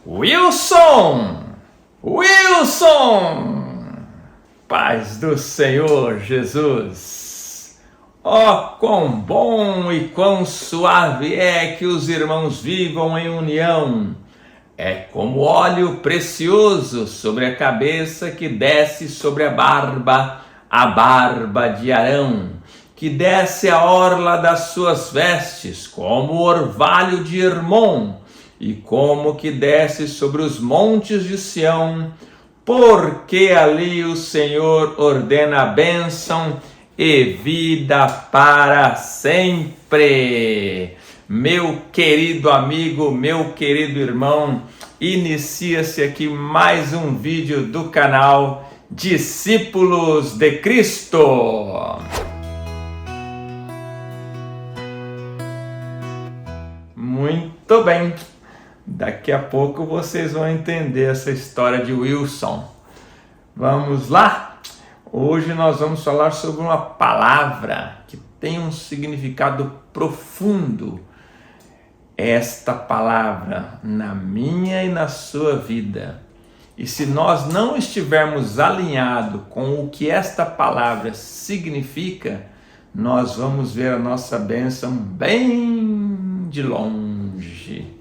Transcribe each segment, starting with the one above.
Wilson! Wilson! Paz do Senhor Jesus! Ó, quão bom e quão suave é que os irmãos vivam em união! É como óleo precioso sobre a cabeça que desce sobre a barba de Arão, que desce a orla das suas vestes, como o orvalho de Hermon, e como que desce sobre os montes de Sião, porque ali o Senhor ordena a bênção e vida para sempre. Meu querido amigo, meu querido irmão, inicia-se aqui mais um vídeo do canal Discípulos de Cristo. Muito bem, daqui a pouco vocês vão entender essa história de Wilson. Vamos lá? Hoje nós vamos falar sobre uma palavra que tem um significado profundo. Esta palavra na minha e na sua vida. E se nós não estivermos alinhados com o que esta palavra significa, nós vamos ver a nossa bênção bem de longe.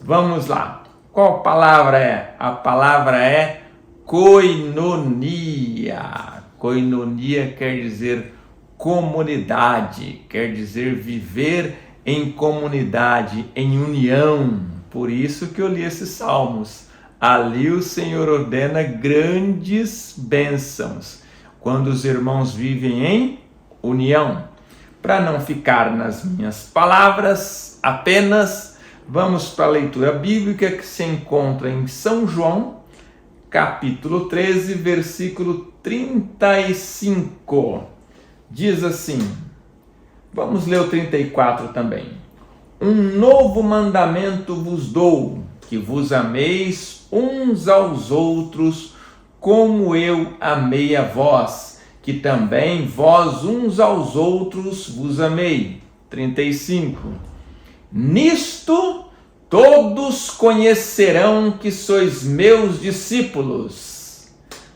Vamos lá. Qual palavra é? A palavra é koinonia. Koinonia quer dizer comunidade, quer dizer viver em comunidade, em união. Por isso que eu li esses salmos. Ali o Senhor ordena grandes bênçãos, quando os irmãos vivem em união. Para não ficar nas minhas palavras apenas, vamos para a leitura bíblica que se encontra em São João, capítulo 13, versículo 35. Diz assim, vamos ler o 34 também. Um novo mandamento vos dou, que vos ameis uns aos outros, como eu amei a vós, que também vós uns aos outros vos amei. 35. Nisto todos conhecerão que sois meus discípulos,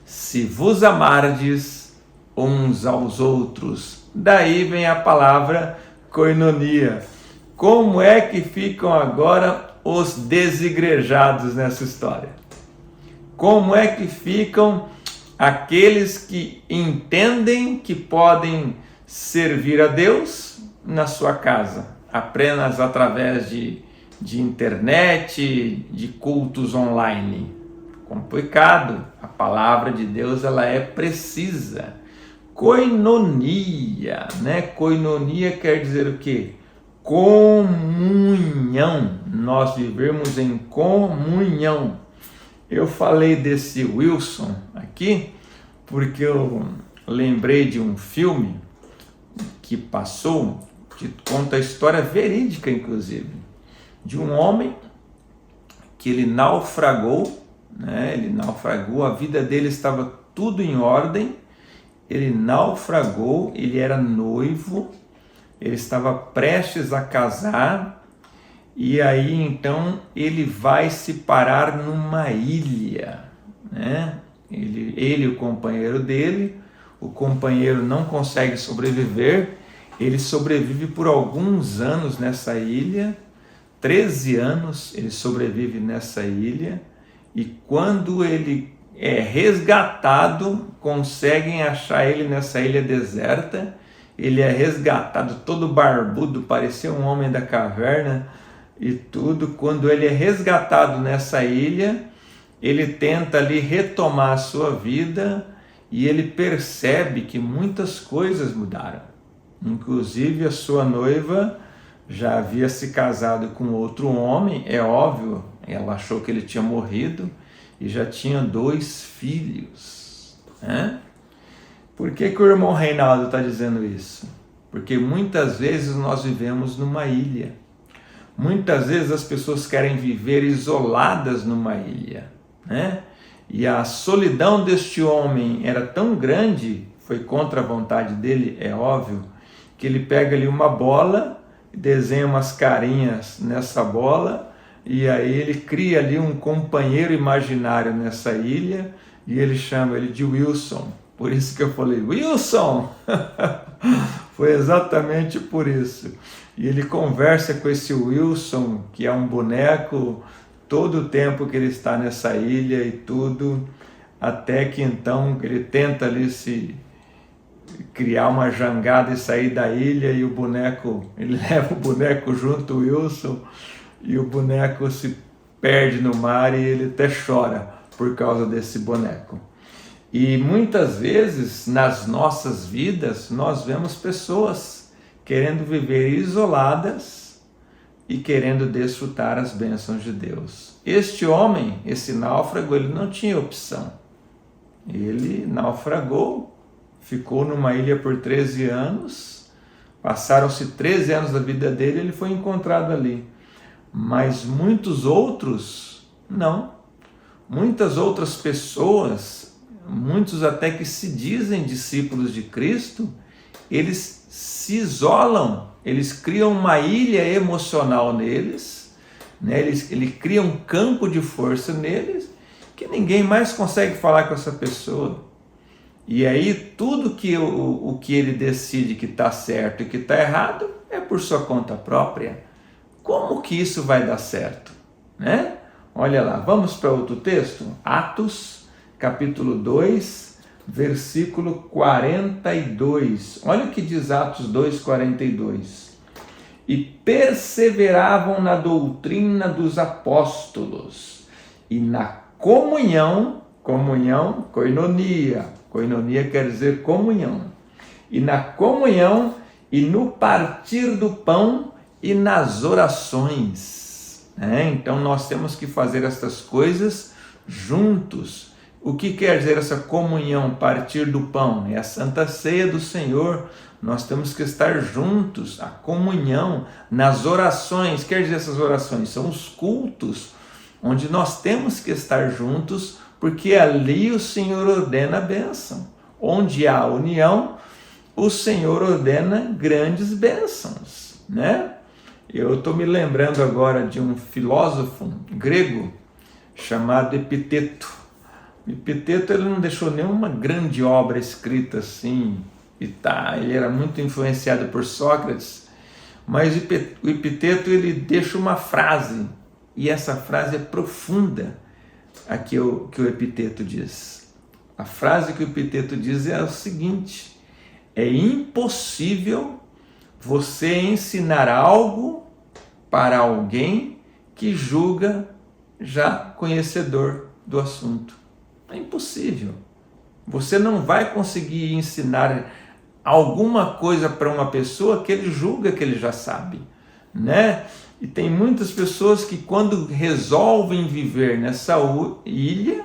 se vos amardes uns aos outros. Daí vem a palavra koinonia. Como é que ficam agora os desigrejados nessa história? Como é que ficam aqueles que entendem que podem servir a Deus na sua casa, apenas através de internet, de cultos online? Complicado. A palavra de Deus, ela é precisa. Koinonia, né? Koinonia quer dizer o quê? Comunhão. Nós vivemos em comunhão. Eu falei desse Wilson aqui porque eu lembrei de um filme que passou, que conta a história verídica, inclusive, de um homem que ele naufragou, né? Ele naufragou, a vida dele estava tudo em ordem, ele naufragou, ele era noivo, ele estava prestes a casar, e aí então ele vai se parar numa ilha, né? Ele e o companheiro dele, o companheiro não consegue sobreviver, ele sobrevive por alguns anos nessa ilha, 13 anos ele sobrevive nessa ilha, e quando ele é resgatado, conseguem achar ele nessa ilha deserta, ele é resgatado todo barbudo, parecia um homem da caverna e tudo. Quando ele é resgatado nessa ilha, ele tenta ali retomar a sua vida e ele percebe que muitas coisas mudaram. Inclusive a sua noiva já havia se casado com outro homem, é óbvio, ela achou que ele tinha morrido e já tinha 2 filhos, né? Por que o irmão Reinaldo está dizendo isso? Porque muitas vezes nós vivemos numa ilha. Muitas vezes as pessoas querem viver isoladas numa ilha, né? E a solidão deste homem era tão grande, foi contra a vontade dele, é óbvio, que ele pega ali uma bola, desenha umas carinhas nessa bola, e aí ele cria ali um companheiro imaginário nessa ilha, e ele chama ele de Wilson. Por isso que eu falei, Wilson! Foi exatamente por isso. E ele conversa com esse Wilson, que é um boneco, todo o tempo que ele está nessa ilha e tudo, até que então ele tenta ali se criar uma jangada e sair da ilha, e o boneco, ele leva o boneco junto, o Wilson, e o boneco se perde no mar e ele até chora por causa desse boneco. E muitas vezes nas nossas vidas nós vemos pessoas querendo viver isoladas e querendo desfrutar as bênçãos de Deus. Este homem, esse náufrago, ele não tinha opção. Ele naufragou, ficou numa ilha por 13 anos, passaram-se 13 anos da vida dele, ele foi encontrado ali. Mas muitos outros, não. Muitas outras pessoas, muitos até que se dizem discípulos de Cristo, eles se isolam, eles criam uma ilha emocional neles, né? Ele cria um campo de força neles, que ninguém mais consegue falar com essa pessoa. E aí tudo que o que ele decide que está certo e que está errado é por sua conta própria. Como que isso vai dar certo, né? Olha lá, vamos para outro texto? Atos, capítulo 2, versículo 42. Olha o que diz Atos 2, 42. E perseveravam na doutrina dos apóstolos e na comunhão, koinonia, koinonia quer dizer comunhão, e na comunhão e no partir do pão e nas orações. Então nós temos que fazer estas coisas juntos. O que quer dizer essa comunhão, partir do pão? É a Santa Ceia do Senhor. Nós temos que estar juntos, a comunhão, nas orações. Quer dizer essas orações? São os cultos, onde nós temos que estar juntos, porque ali o Senhor ordena a bênção. Onde há união, o Senhor ordena grandes bênçãos, né? Eu estou me lembrando agora de um filósofo grego chamado Epiteto. Epiteto, ele não deixou nenhuma grande obra escrita assim, ele era muito influenciado por Sócrates, mas o Epiteto, ele deixa uma frase, e essa frase é profunda, que o Epiteto diz. A frase que o Epiteto diz é o seguinte: é impossível você ensinar algo para alguém que julga já conhecedor do assunto. É impossível. Você não vai conseguir ensinar alguma coisa para uma pessoa que ele julga que ele já sabe, né? E tem muitas pessoas que, quando resolvem viver nessa ilha,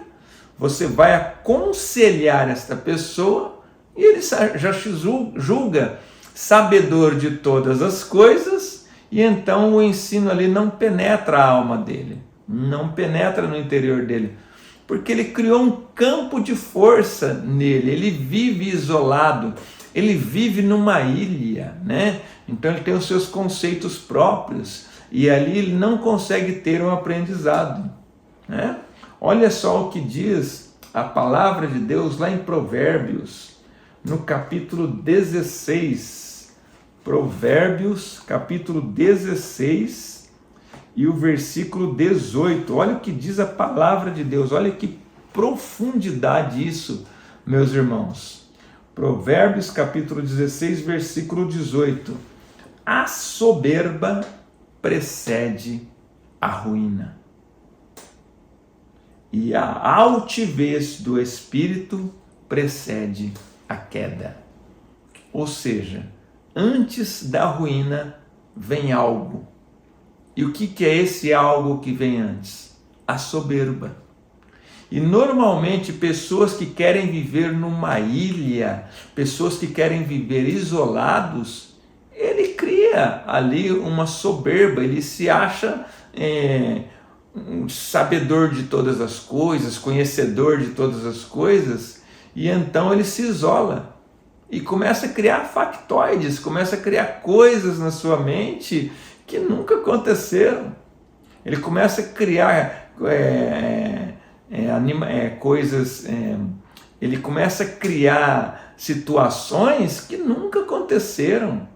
você vai aconselhar esta pessoa e ele já te julga sabedor de todas as coisas, e então o ensino ali não penetra a alma dele, não penetra no interior dele, porque ele criou um campo de força nele, ele vive isolado, ele vive numa ilha, né? Então ele tem os seus conceitos próprios, e ali ele não consegue ter um aprendizado, né? Olha só o que diz a palavra de Deus lá em Provérbios, no capítulo 16, Provérbios, capítulo 16 e o versículo 18. Olha o que diz a palavra de Deus, olha que profundidade isso, meus irmãos. Provérbios, capítulo 16, versículo 18. A soberba precede a ruína, e a altivez do espírito precede a queda. Ou seja, antes da ruína vem algo. E o que é esse algo que vem antes? A soberba. E normalmente pessoas que querem viver numa ilha, pessoas que querem viver isolados, ele cria ali uma soberba, ele se acha um sabedor de todas as coisas, conhecedor de todas as coisas, e então ele se isola e começa a criar factoides, começa a criar coisas na sua mente que nunca aconteceram. ele começa a criar coisas, ele começa a criar situações que nunca aconteceram,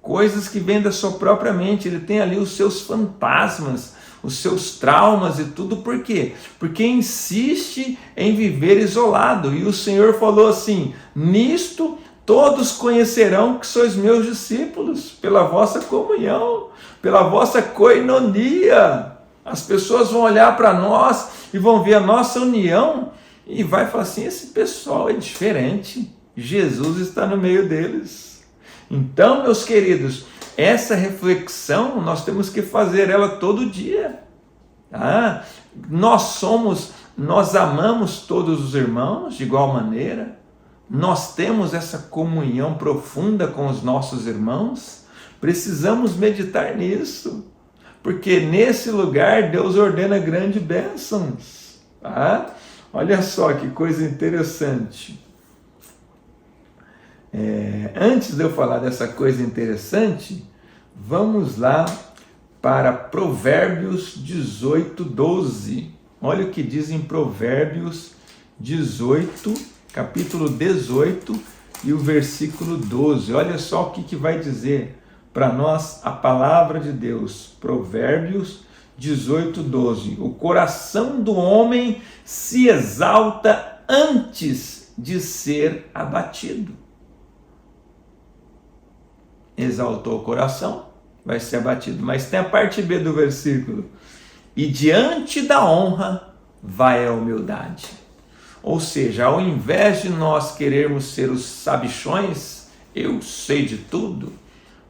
coisas que vêm da sua própria mente. Ele tem ali os seus fantasmas, os seus traumas e tudo. Por quê? Porque insiste em viver isolado. E o Senhor falou assim: nisto todos conhecerão que sois meus discípulos, pela vossa comunhão, pela vossa koinonia. As pessoas vão olhar para nós e vão ver a nossa união e vai falar assim: esse pessoal é diferente, Jesus está no meio deles. Então, meus queridos, essa reflexão nós temos que fazer ela todo dia. Tá? Nós amamos todos os irmãos de igual maneira. Nós temos essa comunhão profunda com os nossos irmãos. Precisamos meditar nisso, porque nesse lugar Deus ordena grandes bênçãos. Tá? Olha só que coisa interessante. Antes de eu falar dessa coisa interessante, vamos lá para Provérbios 18, 12. Olha o que diz em Provérbios 18, capítulo 18 e o versículo 12. Olha só o que vai dizer para nós a palavra de Deus. Provérbios 18, 12. O coração do homem se exalta antes de ser abatido. Exaltou o coração, vai ser abatido. Mas tem a parte B do versículo: e diante da honra vai a humildade. Ou seja, ao invés de nós querermos ser os sabichões, eu sei de tudo,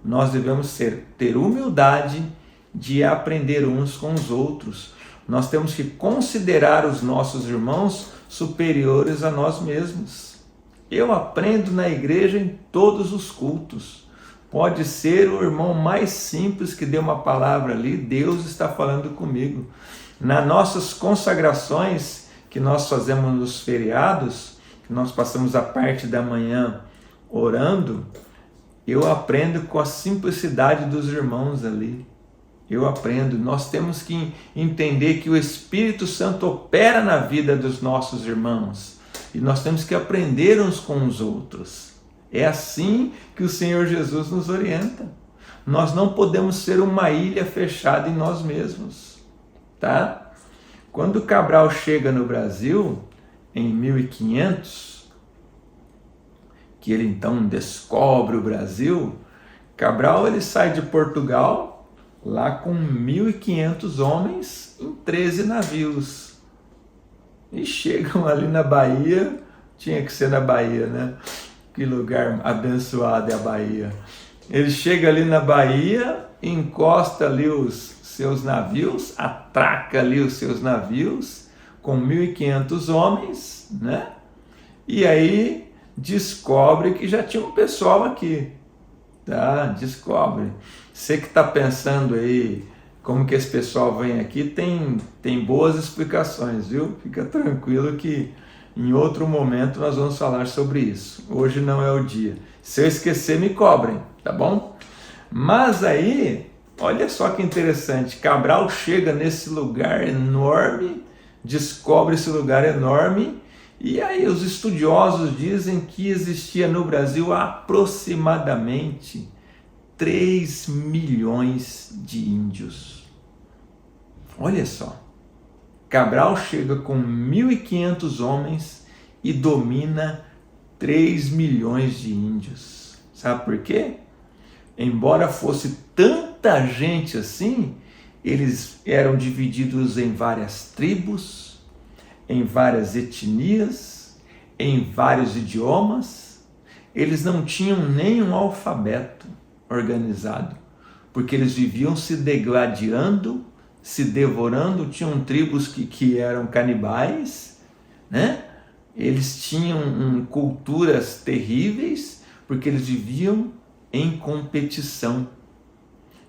nós devemos ter humildade de aprender uns com os outros. Nós temos que considerar os nossos irmãos superiores a nós mesmos. Eu aprendo na igreja em todos os cultos. Pode ser o irmão mais simples que dê uma palavra ali, Deus está falando comigo. Nas nossas consagrações que nós fazemos nos feriados, que nós passamos a parte da manhã orando, eu aprendo com a simplicidade dos irmãos ali. Eu aprendo. Nós temos que entender que o Espírito Santo opera na vida dos nossos irmãos e nós temos que aprender uns com os outros. É assim que o Senhor Jesus nos orienta. Nós não podemos ser uma ilha fechada em nós mesmos, tá? Quando Cabral chega no Brasil, em 1500, que ele então descobre o Brasil, Cabral ele sai de Portugal lá com 1.500 homens em 13 navios. E chegam ali na Bahia, tinha que ser na Bahia, né? Que lugar abençoado é a Bahia. Ele chega ali na Bahia, encosta ali os seus navios, atraca ali os seus navios com 1.500 homens, né? E aí descobre que já tinha um pessoal aqui, tá? Descobre. Você que está pensando aí como que esse pessoal vem aqui, tem boas explicações, viu? Fica tranquilo que em outro momento nós vamos falar sobre isso. Hoje não é o dia. Se eu esquecer, me cobrem, tá bom? Mas aí, olha só que interessante. Cabral chega nesse lugar enorme, descobre esse lugar enorme, e aí os estudiosos dizem que existia no Brasil aproximadamente 3 milhões de índios. Olha só. Cabral chega com 1.500 homens e domina 3 milhões de índios. Sabe por quê? Embora fosse tanta gente assim, eles eram divididos em várias tribos, em várias etnias, em vários idiomas. Eles não tinham nenhum alfabeto organizado, porque eles viviam se degladiando, se devorando. Tinham tribos que eram canibais, né? Eles tinham culturas terríveis, porque eles viviam em competição.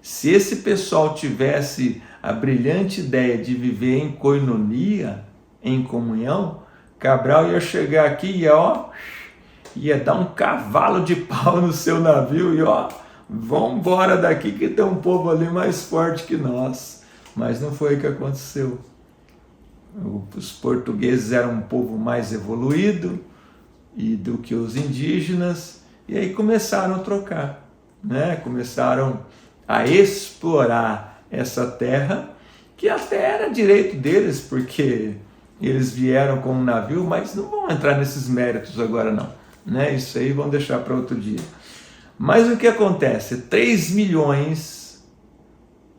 Se esse pessoal tivesse a brilhante ideia de viver em koinonia, em comunhão, Cabral ia chegar aqui e ia dar um cavalo de pau no seu navio e vamos embora daqui que tem um povo ali mais forte que nós. Mas não foi o que aconteceu. Os portugueses eram um povo mais evoluído do que os indígenas, e aí começaram a trocar, né? Começaram a explorar essa terra, que até era direito deles, porque eles vieram com um navio, mas não vão entrar nesses méritos agora não, né? Isso aí vão deixar para outro dia. Mas o que acontece? 3 milhões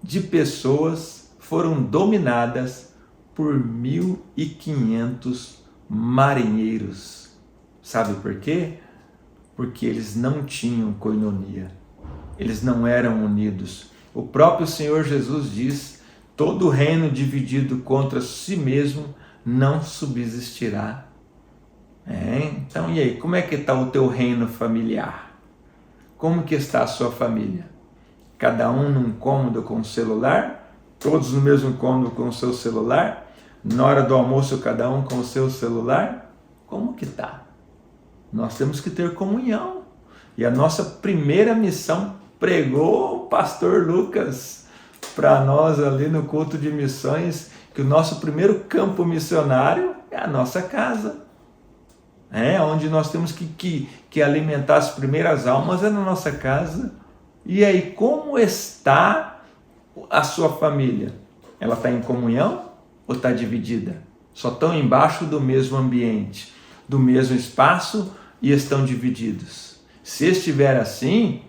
de pessoas foram dominadas por 1.500 marinheiros. Sabe por quê? Porque eles não tinham coinonia, eles não eram unidos. O próprio Senhor Jesus diz: todo reino dividido contra si mesmo não subsistirá. Então, e aí, como é que está o teu reino familiar? Como que está a sua família? Cada um num cômodo com o celular? Todos no mesmo cômodo com o seu celular? Na hora do almoço, cada um com o seu celular? Como que está? Nós temos que ter comunhão. E a nossa primeira missão, pregou o pastor Lucas para nós ali no culto de missões, que o nosso primeiro campo missionário é a nossa casa. Onde nós temos que alimentar as primeiras almas é na nossa casa. E aí, como está a sua família? Ela está em comunhão ou está dividida? Só estão embaixo do mesmo ambiente, do mesmo espaço, e estão divididos. Se estiver assim,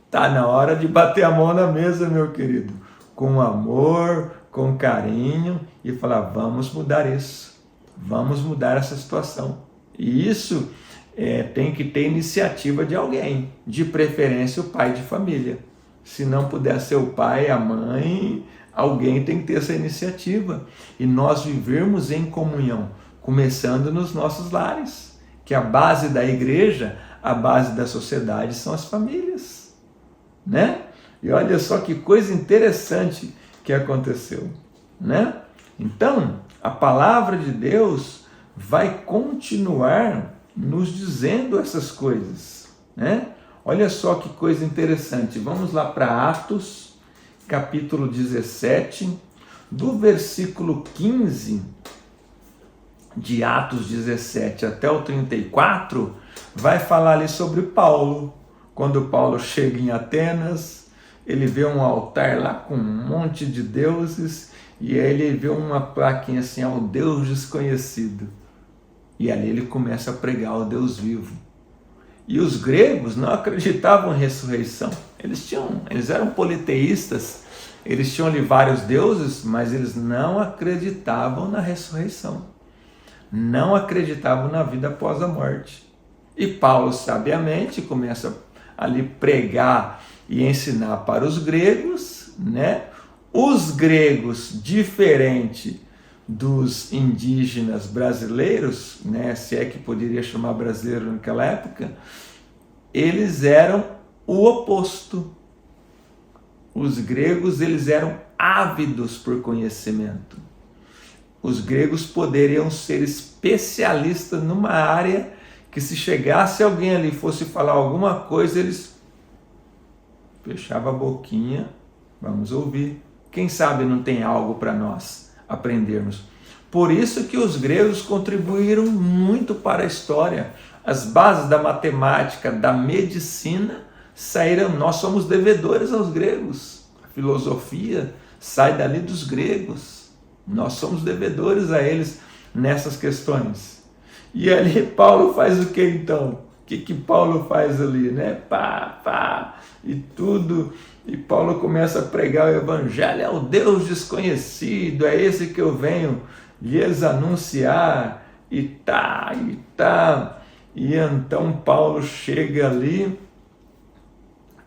está na hora de bater a mão na mesa, meu querido, com amor, com carinho, e falar: vamos mudar isso, vamos mudar essa situação. E isso tem que ter iniciativa de alguém, de preferência o pai de família. Se não puder ser o pai, a mãe, alguém tem que ter essa iniciativa. E nós vivermos em comunhão, começando nos nossos lares, que a base da igreja, a base da sociedade são as famílias, né? E olha só que coisa interessante que aconteceu, né? Então, a palavra de Deus vai continuar nos dizendo essas coisas, né? Olha só que coisa interessante. Vamos lá para Atos, capítulo 17, do versículo 15 de Atos 17 até o 34, vai falar ali sobre Paulo. Quando Paulo chega em Atenas, ele vê um altar lá com um monte de deuses, e aí ele vê uma plaquinha assim: ao Deus desconhecido. E ali ele começa a pregar o Deus vivo. E os gregos não acreditavam em ressurreição. Eles eram politeístas, eles tinham ali vários deuses, mas eles não acreditavam na ressurreição. Não acreditavam na vida após a morte. E Paulo sabiamente começa ali pregar e ensinar para os gregos, né? Os gregos, diferente dos indígenas brasileiros, né? Se é que poderia chamar brasileiro naquela época, eles eram o oposto. Os gregos, eles eram ávidos por conhecimento. Os gregos poderiam ser especialistas numa área que, se chegasse alguém ali e fosse falar alguma coisa, eles fechavam a boquinha: vamos ouvir. Quem sabe não tem algo para nós aprendermos. Por isso que os gregos contribuíram muito para a história. As bases da matemática, da medicina, saíram. Nós somos devedores aos gregos. A filosofia sai dali dos gregos. Nós somos devedores a eles nessas questões. E ali Paulo faz o que então? O que Paulo faz ali, né? E tudo. E Paulo começa a pregar o evangelho: é o Deus desconhecido, é esse que eu venho lhes anunciar, e tá. E então Paulo chega ali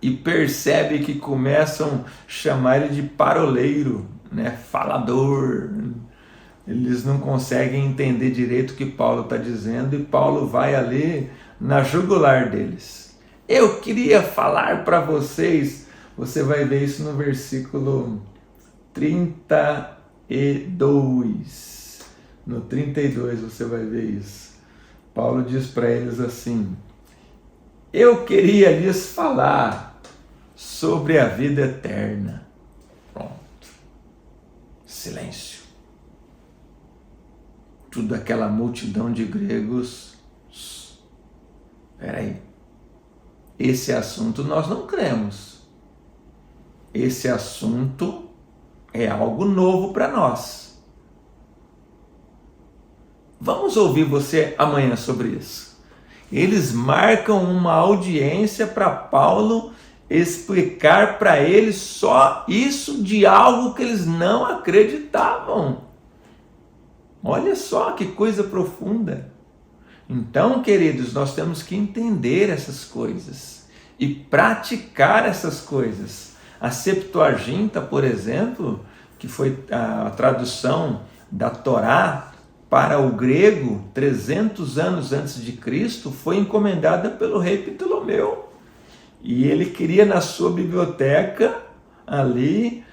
e percebe que começam a chamar ele de paroleiro, né? Falador. Eles não conseguem entender direito o que Paulo está dizendo, e Paulo vai ali na jugular deles. Eu queria falar para vocês, você vai ver isso no versículo 32. No 32 você vai ver isso. Paulo diz para eles assim: eu queria lhes falar sobre a vida eterna. Pronto. Silêncio. Tudo aquela multidão de gregos. Espera aí. Esse assunto nós não cremos. Esse assunto é algo novo para nós. Vamos ouvir você amanhã sobre isso. Eles marcam uma audiência para Paulo explicar para eles só isso de algo que eles não acreditavam. Olha só que coisa profunda. Então, queridos, nós temos que entender essas coisas e praticar essas coisas. A Septuaginta, por exemplo, que foi a tradução da Torá para o grego 300 anos antes de Cristo, foi encomendada pelo rei Ptolomeu. E ele queria na sua biblioteca ali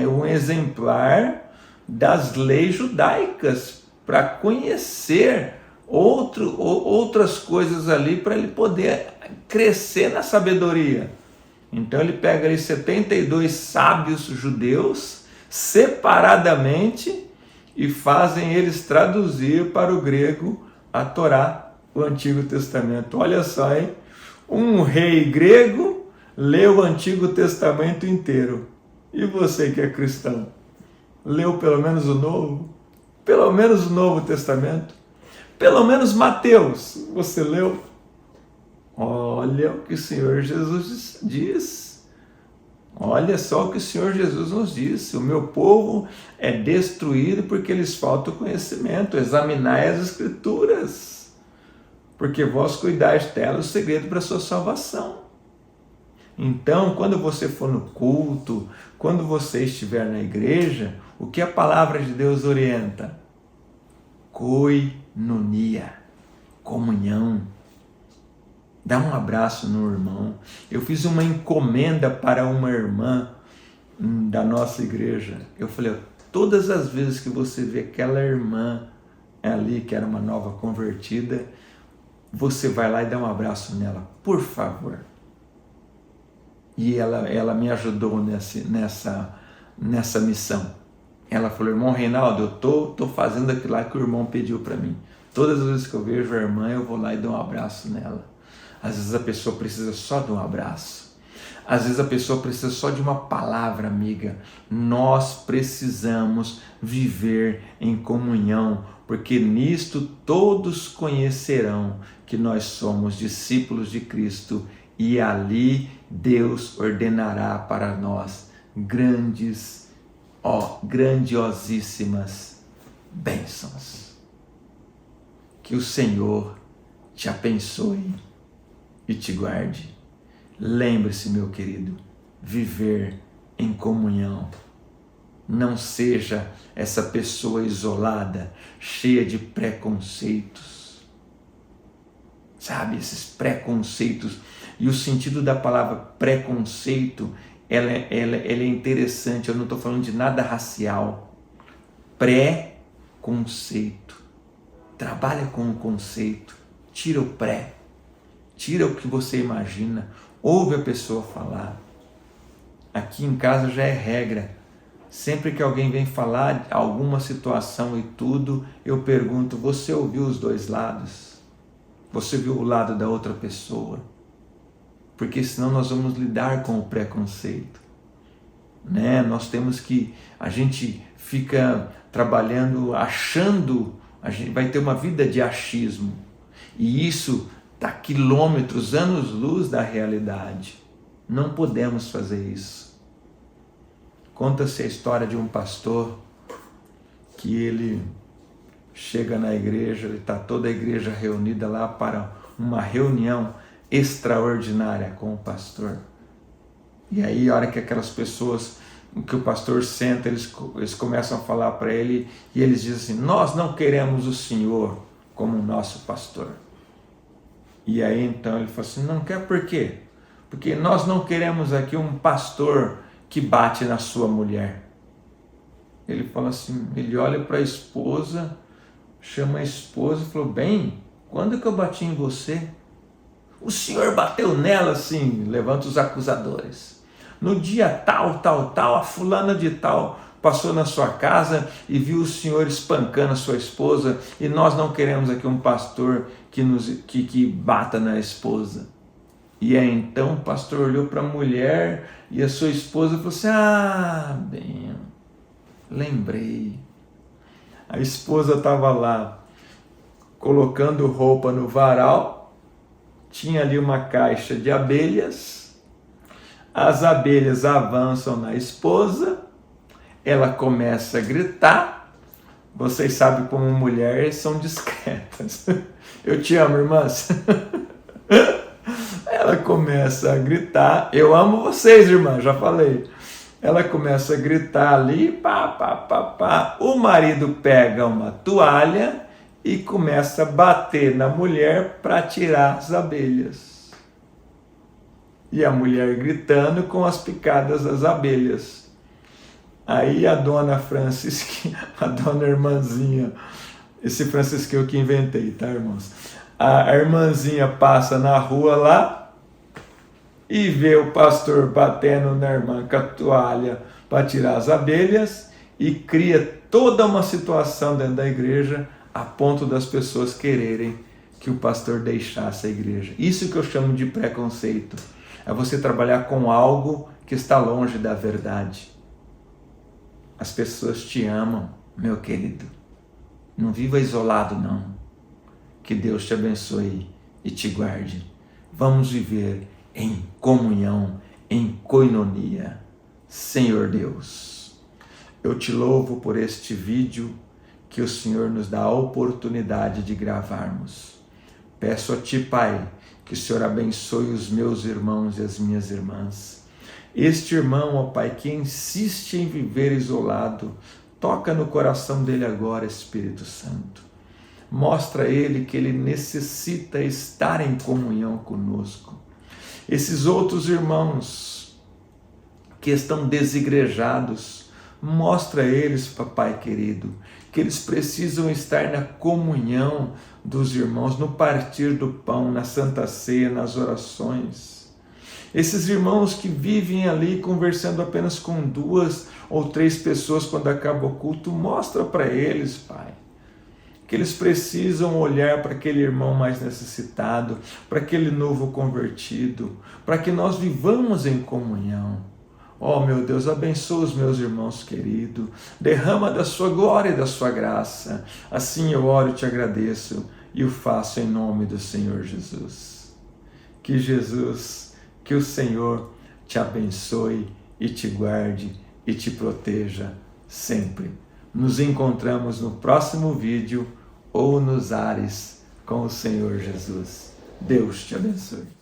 um exemplar das leis judaicas para conhecer outras coisas ali, para ele poder crescer na sabedoria. Então ele pega ali 72 sábios judeus separadamente e fazem eles traduzir para o grego a Torá, o Antigo Testamento. Olha só, hein? Um rei grego leu o Antigo Testamento inteiro. E você que é cristão, leu pelo menos o Novo? Pelo menos o Novo Testamento? Pelo menos Mateus, você leu? Olha o que o Senhor Jesus diz. Olha só o que o Senhor Jesus nos disse. O meu povo é destruído porque lhes falta o conhecimento. Examinai as Escrituras, porque vós cuidais dela o segredo para a sua salvação. Então, quando você for no culto, quando você estiver na igreja, o que a palavra de Deus orienta? Koinonia, comunhão. Dá um abraço no irmão. Eu fiz uma encomenda para uma irmã da nossa igreja. Eu falei, todas as vezes que você vê aquela irmã ali, que era uma nova convertida, você vai lá e dá um abraço nela, por favor. E ela me ajudou nessa missão. Ela falou, irmão Reinaldo, eu tô fazendo aquilo lá que o irmão pediu para mim. Todas as vezes que eu vejo a irmã, eu vou lá e dou um abraço nela. Às vezes a pessoa precisa só de um abraço. Às vezes a pessoa precisa só de uma palavra amiga. Nós precisamos viver em comunhão, porque nisto todos conhecerão que nós somos discípulos de Cristo e ali Deus ordenará para nós grandiosíssimas bênçãos. Que o Senhor te abençoe e te guarde. Lembre-se, meu querido, viver em comunhão. Não seja essa pessoa isolada, cheia de preconceitos. Sabe, esses preconceitos. E o sentido da palavra preconceito, ela é interessante. Eu não estou falando de nada racial. Preconceito. Trabalha com o conceito. Tira o pré. Tira o que você imagina. Ouve a pessoa falar. Aqui em casa já é regra. Sempre que alguém vem falar alguma situação e tudo, eu pergunto, você ouviu os dois lados? Você viu o lado da outra pessoa? Porque senão nós vamos lidar com o preconceito. Né? Nós temos que... A gente fica trabalhando, achando... A gente vai ter uma vida de achismo. E isso está quilômetros, anos-luz da realidade. Não podemos fazer isso. Conta-se a história de um pastor que ele chega na igreja, está toda a igreja reunida lá para uma reunião extraordinária com o pastor. E aí, a hora que aquelas pessoas, que o pastor senta, eles começam a falar para ele e eles dizem assim, nós não queremos o Senhor como nosso pastor. E aí então ele fala assim, não quer por quê? Porque nós não queremos aqui um pastor que bate na sua mulher. Ele fala assim, ele olha para a esposa, chama a esposa e falou, bem, quando que eu bati em você? O senhor bateu nela, assim, levanta os acusadores. No dia tal, a fulana de tal passou na sua casa e viu o senhor espancando a sua esposa, e nós não queremos aqui um pastor que bata na esposa. E aí então o pastor olhou para a mulher e a sua esposa falou assim: ah, bem, lembrei. A esposa estava lá colocando roupa no varal, tinha ali uma caixa de abelhas, as abelhas avançam na esposa, ela começa a gritar. Vocês sabem como mulheres são discretas. Eu te amo, irmãs. Ela começa a gritar, eu amo vocês, irmã, já falei. Ela começa a gritar ali, pá, pá, pá, pá. O marido pega uma toalha e começa a bater na mulher para tirar as abelhas. E a mulher gritando com as picadas das abelhas. Aí a dona Francisquinha, a dona irmãzinha, esse Francisco eu que inventei, tá, irmãos? A irmãzinha passa na rua lá e vê o pastor batendo na irmã com a toalha para tirar as abelhas e cria toda uma situação dentro da igreja a ponto das pessoas quererem que o pastor deixasse a igreja. Isso que eu chamo de preconceito. É você trabalhar com algo que está longe da verdade. As pessoas te amam, meu querido. Não viva isolado, não. Que Deus te abençoe e te guarde. Vamos viver em comunhão, em coinonia. Senhor Deus, eu te louvo por este vídeo que o Senhor nos dá a oportunidade de gravarmos. Peço a Ti, Pai, que o Senhor abençoe os meus irmãos e as minhas irmãs. Este irmão, ó Pai, que insiste em viver isolado, toca no coração dele agora, Espírito Santo. Mostra a ele que ele necessita estar em comunhão conosco. Esses outros irmãos que estão desigrejados, mostra a eles, papai querido, que eles precisam estar na comunhão dos irmãos, no partir do pão, na Santa Ceia, nas orações. Esses irmãos que vivem ali conversando apenas com 2 ou 3 pessoas quando acaba o culto, mostra para eles, Pai, que eles precisam olhar para aquele irmão mais necessitado, para aquele novo convertido, para que nós vivamos em comunhão. Oh, meu Deus, abençoa os meus irmãos queridos, derrama da sua glória e da sua graça. Assim eu oro e te agradeço e o faço em nome do Senhor Jesus. Que Jesus, que o Senhor te abençoe e te guarde e te proteja sempre. Nos encontramos no próximo vídeo ou nos ares com o Senhor Jesus. Deus te abençoe.